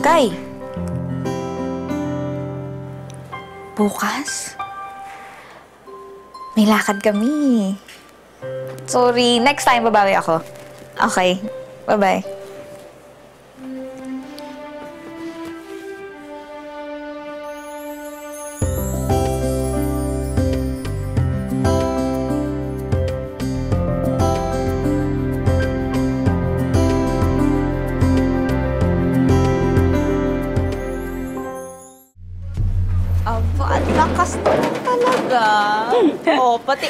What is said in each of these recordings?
Kay! Bukas? May lakad kami. Sorry, next time babawi ako. Okay, bye-bye. Aba, lakas naman talaga. Oh, pati,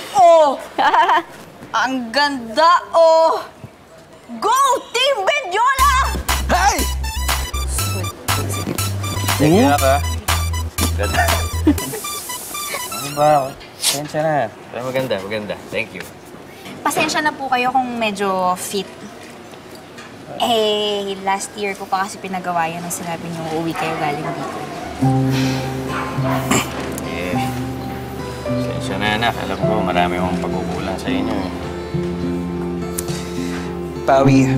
ang ganda, Go, Team Benjola! Hey! Sige na ka. Ganda. Ano ba? Pasensya na. Pero maganda. Thank you. Pasensya na po kayo kung medyo fit. Last year ko pa kasi pinagawa yan nung sinabi niyo uuwi kayo galing dito. Pasensya na, anak. Alam ko, marami akong pagkukulang sa inyo. Pawi,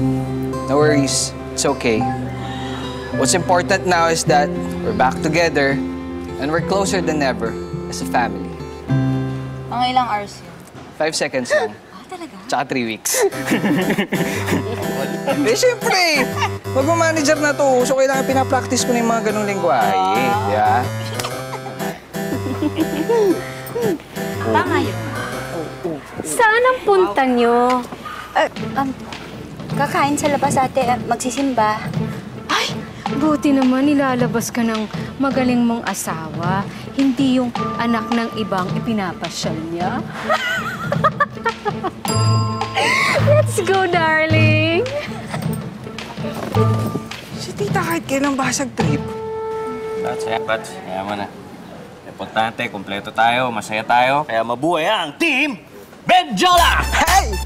no worries. It's okay. What's important now is that we're back together and we're closer than ever as a family. Mga ilang hours yun? 5 seconds lang. Talaga? Tsaka 3 weeks. Siyempre! Mag-manager na to. So, kailangan pinapractice ko na yung mga ganong lengguwahe. Yeah? Tama yun. Saan ang punta nyo? Kakain sa labas ate, magsisimba. Ay, buti naman nilalabas ka ng magaling mong asawa. Hindi yung anak ng ibang ipinapasyal niya. Let's go, darling! Si tita kahit kailang basag trip. Bats, kaya mo na. Importante, kumpleto tayo, masaya tayo. Kaya mabuhay ang Team Benjola! Hey!